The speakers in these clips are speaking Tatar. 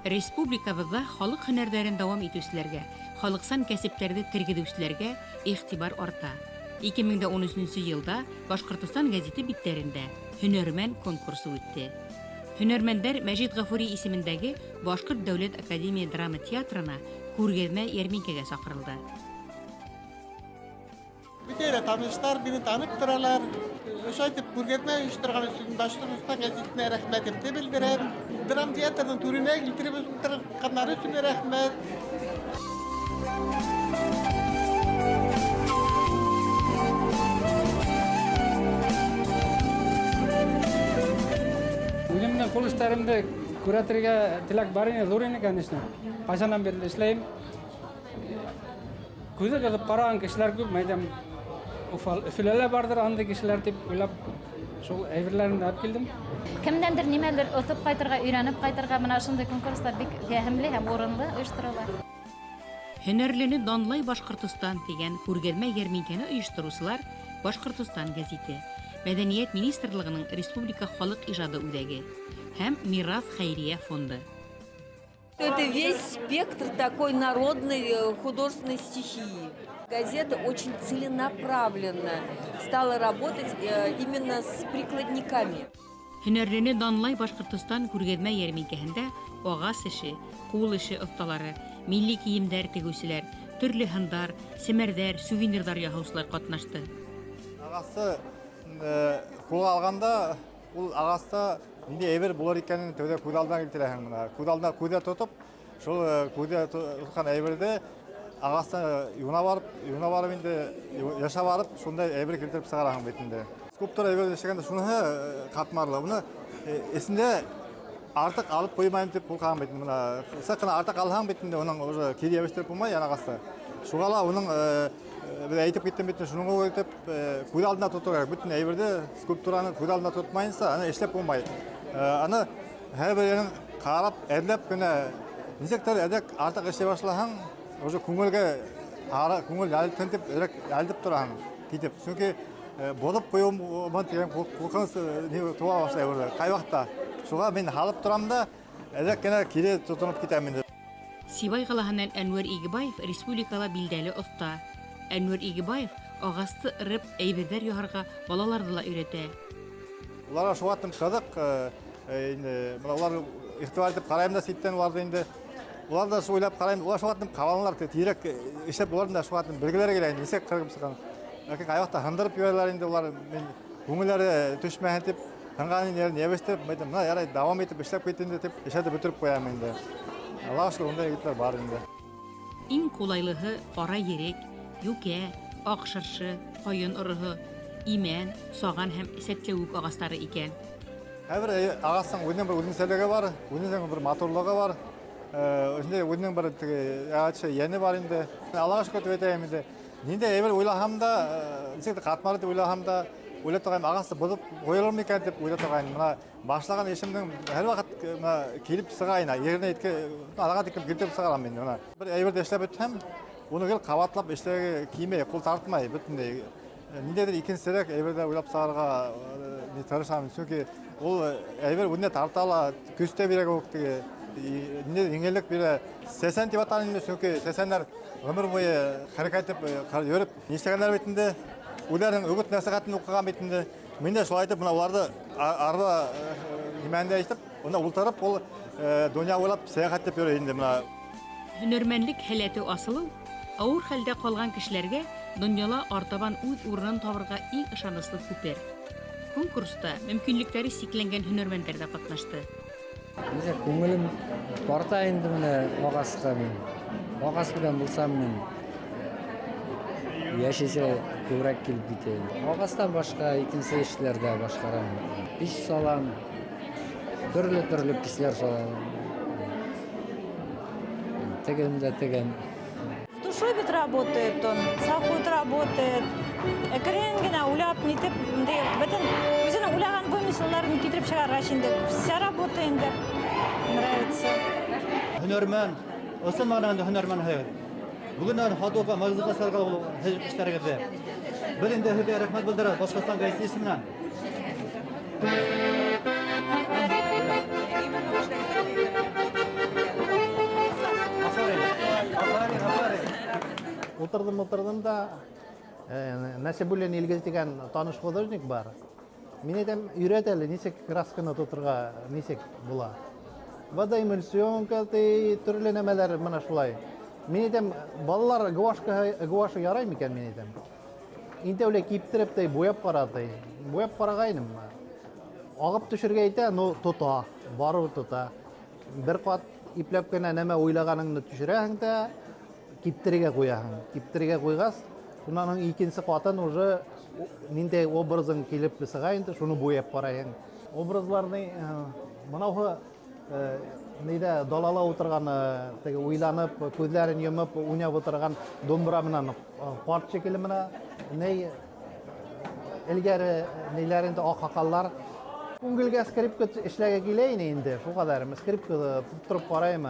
Республикабызда халык һөнәрләрен дәвам итүчеләргә, халыксан кәсепләрне тергеҙеүселәргә игътибар арта. 2013 елда Башҡортостан гәзите биттәрендә һөнәрмән конкурсы үтте. Һөнәрмәндәр Мәжит Ғафури исемендәге Башҡорт дәүләт академия драма театрына күргәҙмә йәрминкәгә саҡырылды. Бөтәле таныштар мине танып торалар. Ошо итеп күргәҙмә оештырған өсөн Башҡортостан гәзитенә рәхмәтемде белдерәм. Драма театрының түренә килтереп ултырғаннары өсөн рәхмәт. Үземнең кул эшләремдә кураторга теләк бар ине, зур ине, конечно. Кайчандан бирле эшләйм. Күзе кызып караган кешеләр күп, мәйдәм Өфөләлә бардыр андый кешеләр дип уйлап, шул әйберләрне алып килдем. Кемдәндер нимәлер отып кайтырга, өйрәнеп кайтырга менә шундый конкурслар бик фәһемле һәм урынлы оештырыла. Һөнәрлене данлай Башҡортостан дигән күргәҙмә йәрминкәне оештырыусылар Башҡортостан гәзите, Мәдәниәт министрлығының Республика халык ижады үҙәге һәм Мирас хәйрия фонды. Это весь спектр такой народной художественной стихии. Газета очень целенаправленно стала работать именно с прикладниками. Һөнәрлене данлай Башҡортостан күргәҙмә йәрминкәһендә ағас эше, ҡул эше оҫталары, милли кейемдәр тегеүселәр, төрлө һындар, семәрҙәр, сувенирҙар яһаусылар ҡатнашты. Ағасты ҡулға алғанда, ул ағаста ниндәй әйбер булыр икәнен тәүҙә күҙ алдына килтерәһең. Күҙ алдына күҙә тотоп, шул күҙә тотҡан әйберҙе ағастан юна барып инде яша барып, шундай әйбер килтереп сығараһың бит инде. Скульптура әйбер эшләгәндә шуныһы ҡатмарлы. Уны эсендә артыҡ алып ҡуймайым тип ҡурҡам бит. Мына саҡ артыҡ алһаң бит инде, уның уже кире йәбештереп булмай ағасты. Шуға ла уның әйтеп киттем бит, шуның итеп күҙ алдына тоторға. Бөтөн әйберҙе скульптураны күҙ алдына тотмайынса, аны эшләп булмай. Аны һәр берен ҡарап, әҙләп кенә нисектер әҙәк артык эшләй башлаһаң, уже күңелгә күңел әлдеп тораһың китеп. Чөнки боҙоп ҡуйыуым тигән ҡурҡыныс туа башлай уже ҡай ваҡытта. Шуға мин һалып торам да, әҙәк кенә кире тотоноп китәм инде. Сибай ҡалаһынан Әнүәр Игебаев республикала билдәле оҫта. Әнүәр Игебаев ағасты ырып, әйберҙәр яһарға балаларҙы ла өйрәтә. Уларға шуғаттым ҡыҙыҡ, улар иғтибар итеп ҡарайым да ситтән уларҙы инде. Улар да уйлап ҡарайым, улар шуғаттым ҡабаланылар, тирәк эшләп буларҙы да шуғаттым белгеләре килә, нисек ҡырғып сыҡҡан. Ләкин аяҡта һындырып ебәрәләр инде улар, күңелләре төшмәһен тип, һынған ерен йәбештереп, мына ярай дауам итеп эшләп кит инде тип, эшләтеп бөтөрөп ҡуям инде. Аллаға шөкөр, ундай егеттәр бар инде. Иң ҡулайлыһы ҡара ерек, юкә, аҡ шыршы, ҡайын ырыһы, имән, саған һәм сәтләүек ағастары икән. Һәр ағастың үҙенең бер үҙенсәлеге бар, үҙенең бер матурлығы бар. Үҙенең бер йәне бар инде. Аллаға шөкөр тип әйтәйем инде. Ниндәй әйбер уйлаһам да, нисектер ҡатмары дип уйлаһам да, уйлап торғайым, ағасты боҙоп ҡуйылырмы икән дип уйлап торғайым. Мына башлаған эшемдең һәр ваҡыт килеп сығайына, еренә алға тиклем килтереп сығарам инде. Бер әйберҙе эшләп бөтһәм, уны гел ҡабатлап эшләргә килмәй, ҡул тартмай бөтөнләй. Ниндәйҙер икенсерәк әйберҙә уйлап сығарырға тырышам. Сөнки ул әйбер үҙенә тарта ла, көс тә бирә кеүек теге. Еңеллек бирә. Сәсән тип атаған инде, сөнки сәсәннәр ғүмер буйы хәрәкәт итеп йөрөп, нишләгәннәр бит инде. Уларның үгет нәсихәтен уҡыған бит инде. Мин дә шулай итеп, мына уларҙы арба нимәндә итеп, унда ултырып, ул донъя уйлап сәйәхәт итеп йөрөй инде. Һөнәрмәнлек һәләте асылыу, ауыр хәлдә ҡалған кешеләргә донъяла артабан үҙ урынын табырға иң ышаныслы күпер. Конкурста мөмкинлектәре сикләнгән һөнәрмәндәр ҙә ҡатнашты. Күңелем тарта инде менә ағасҡа мин. Ағас белән булсам мин йәшисә күберәк килеп китә. Ағастан башҡа икенсе эшләр ҙә башҡарам. Пич салам, төрлө кисләр салам. Тегем дә тегем. С душой бит работает он, сахут работает. Әкрен генә уйлап, нитеп, бөтен үзенең уйлаган вымыслларын китереп чыгарга инде. Вся работа инде нравится. Һөнәрмән, ысын мәғәнәһендә һөнәрмән һәйбәт. Бүгеннән һатыуға, мағзыға сарга эшләрегеҙҙә. Беҙ инде һеҙгә рәхмәт белдерәбеҙ Башҡортостан гәзите исеменән. Отырдым да, Насибуллин Илгиз деген таныш художник бар. Мен айтам, үйрет әлі, несек красканы тотырға, несек була. Водоэмульсионка, түрлі нәмәләр мына шулай. Мен айтам, балалар гуашы ярай мекен, мен айтам. Инте өле киптіріп, бояп қарады. Бояп қарағайным. Ағып түшірге айта, но тұта, бару тұта. Бір қат ипләп кенә нәмә ойлағаныңны түшірәһең дә, киптірге қояһың. Киптірге қойғас, шунан икенче қатын уже ниндәй образың килеп сыгайынды, шуны бояп карайың. Образларны мынау нидә далала утырган, теге уйланып, күзләрен йомып, уйнап утырган домбыра менән парт шикелле менә ней элгәре нейләрендә акакаллар. Күңелгә скрипка эшләргә килә инде, шул кадәр. Скрипка тутырып карайм.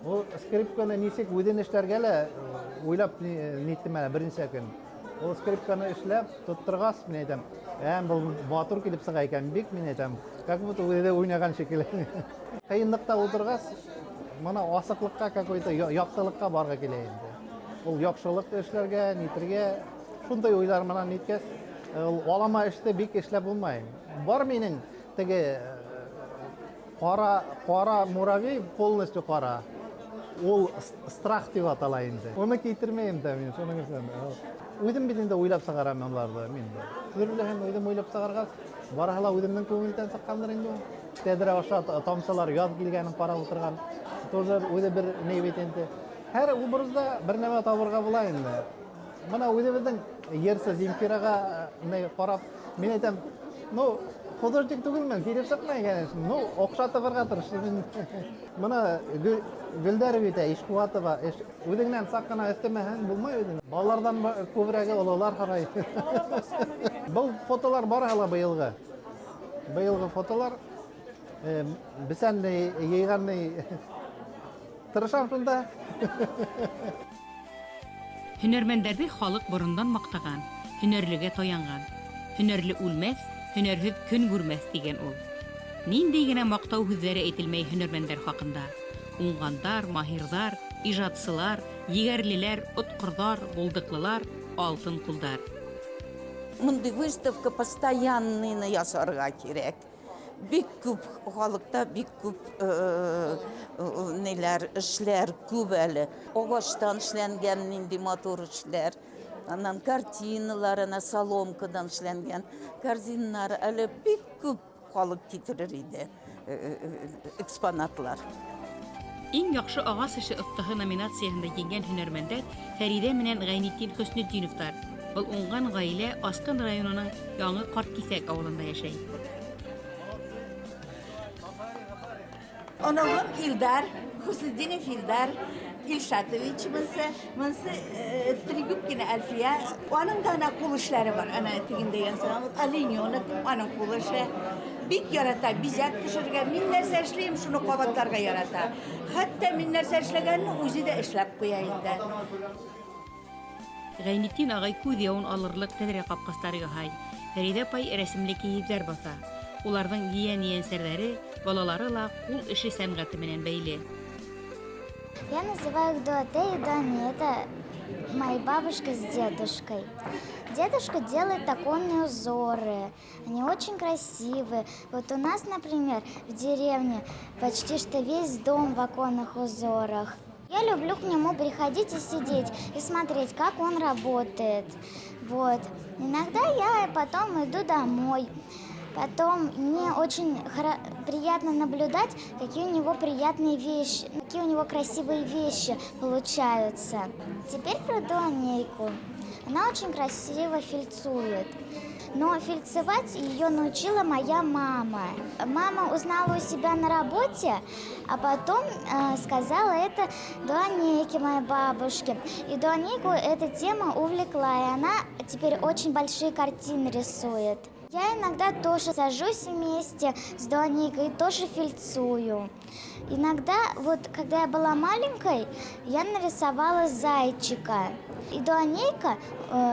Ул скрипканы нисек үден эшләргә лә уйлап ниттем әле беренче көн. Ул скрипканы эшләп тоттыргас, мен әйтәм, бу батур килеп сыга икән бик, мен әйтәм, как будто үзе уйнаган шикелле. Кыенлыкта утыргас, мына асыклыкка, какой-то яктылыкка барга килә инде. Ул яхшылык эшләргә, нитергә, шундай уйлар менән ниткәс, алама эште бик эшләп булмай. Бар минең теге кара муравей, полностью кара. Ул страх дип атала инде. Оны китермәйм дә мин, шуның өчен. Үзем бит инде уйлап сыгарам аларны мин. Төрлеһен үзем уйлап сыгаргас, барыһы үземнең күңелдән сыккандыр инде. Тәдре аша тамчылар яз килгәнен карап утырган. Тоже үзе бер ни бит инде. Һәр образда бер нәмә табырга була инде. Мына үзебезнең Ерсез Земфирага карап, мин әйтәм, ну, художник түгелмен, килеп сыкмай, конечно. Ну, охшатырга тырыштым. Мына Гөлдәр бит, Ишкуатова, үзеңнән саккына өстәмәһәң булмай үзең. Балалардан күбрәге олылар карай. Бу фотолар бар һәлә быелгы. Быелгы фотолар бисән йыйганны тырышам шунда. Һөнәрмәндәрне халык борындан мактаган, һөнәрлегә таянган. Һөнәрле үлмәс, һөнәрһез көн күрмәс дигән ул. Нинди генә мактау һүзләре әйтелмәй һөнәрмәндәр хакында. Уңгандар, маһирдар, иҗатчылар, егәрлеләр, откырдар, булдыклылар, алтын кулдар. Мындай выставка постоянный ясарга кирәк. Бик күп халыкта бик күп неләр эшләр күп әле. Агачтан эшләнгән нинди матур эшләр. Аннан картиналар, соломкадан эшләнгән картиналар әле бик күп халык китерер иде. Экспонатлар. Иң яхшы агач эше оттаһы номинациясында еңгән һөнәрмәндәр Фәридә менән Гайнетдин Хөснетдиновтар. Бу уңган гаилә Аскын районының Яңы Карткисәк авылында яшәй. Оновым Илдар, Хөснетдинов Илдар, Илшатович мынсы Тригубкина Альфия. Аның да ана кул эшләре бар. Ана тигендә янсаган алиньоны, аның кул эше. Бик ярата, бизәк төшергә. Мин нәрсә эшлим, шуны кабатларга ярата. Хәтта мин нәрсә эшләгәнне үзе дә эшләп куя инде. Гайнетдин агай күз явын алырлык тәдре капкастарыга хай. Фәридә пай рәсемле киемнәр баса. Уларның иян-иян балалары ла кул эше сәнгате менән бәйле. Я называю их Дуате и Дуани. Это мои бабушка с дедушкой. Дедушка делает оконные узоры. Они очень красивые. Вот у нас, например, в деревне почти что весь дом в оконных узорах. Я люблю к нему приходить и сидеть, и смотреть, как он работает. Вот. Иногда я потом иду домой. Потом мне очень приятно наблюдать, какие у него приятные вещи, какие у него красивые вещи получаются. Теперь про Дуанейку. Она очень красиво фельдцует. Но фельдцевать ее научила моя мама. Мама узнала у себя на работе, а потом сказала это Дуанейке, моей бабушке. И Дуанейку эта тема увлекла, и она теперь очень большие картины рисует. Я иногда тоже сажусь вместе с Дуанейкой и тоже фельдцую. Иногда, вот когда я была маленькой, я нарисовала зайчика. И Дуанейка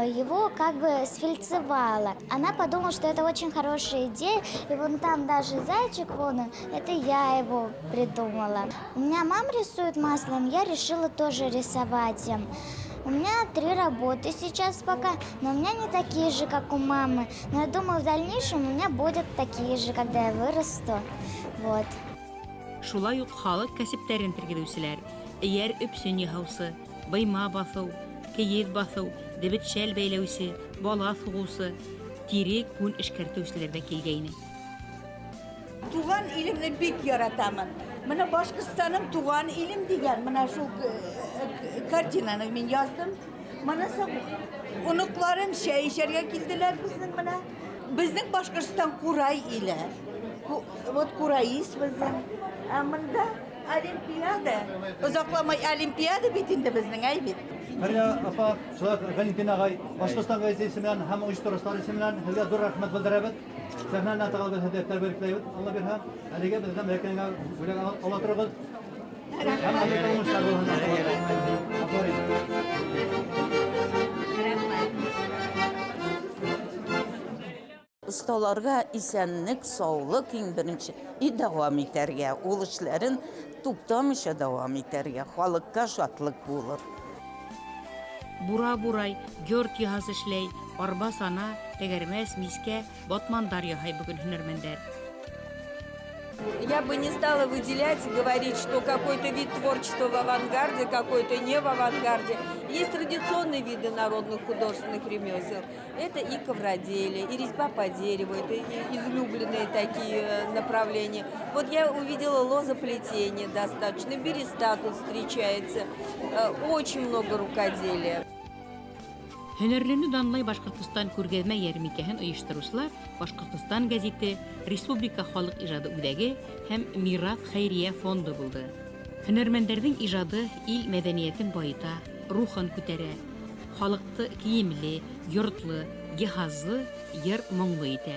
его как бы сфельдцевала. Она подумала, что это очень хорошая идея. И вон там даже зайчик, вон он, это я его придумала. У меня мама рисует маслом, я решила тоже рисовать им. У меня 3 работы сейчас пока, но у меня не такие же, как у мамы. Но я думаю, в дальнейшем у меня будут такие же, когда я вырасту. Вот. Шулай ук халык кәсептәрен тергедүчеләр, әйәр өпсен яһаучы, быйма басу, киез басу, дебет шәл бәйләүче, бала сугусы, тире күн эшкәртүчеләр дә килгәйне. Туган ilimni bek yarataman. Mana Boshqistonim tuğan ilim degan mana shu kartinani men yozdim. Mana unuqlarim isharga keldilar bizning Boshqirdiston Quray ile. Вот Qurayis bizning amanda olimpiada. Uzoqlamay olimpiada bitindi bizning aybit. Hörya apa, şular Valentin ağay, Başkıstan gazetesi bilen hem uyuşturucular bilen hülya dur rahmet bildiribet. Sehnen taqal bir hedefler belirleyip Allah bir hem haliga bizden belirlenen uylak Allah turğul. Hem Amerika olmuşlar bu Ustalarga isənlik, sağlıq ən birinci davam etərgə, ol işlərin tuqtamışa davam etərgə, xalqqa şatlıq bulur. Бура-бурай, гёрт яһаз эшләй, арба сана, тәгәрмәс, мискә, батмандар яһай бүген һөнәрмәндәр. Я бы не стала выделять, говорить, что какой-то вид творчества в авангарде, какой-то не в авангарде. Есть традиционные виды народных художественных ремесел. Это и ковроделие, и резьба по дереву, это излюбленные такие направления. Вот я увидела лозоплетение достаточно, береста тут встречается, очень много рукоделия. Һөнәрлене данлай Башкортстан күргәзмә ярминкәһен оештыручылар Башкортстан газеты, Республика халык иҗады үзәге һәм Мирас хәйрия фонды булды. Һөнәрмәндәрнең иҗады ил мәдәниятен байыта, рухын күтәрә, халыкты киемле, йортлы, гиһазлы, йыр моңлы итә.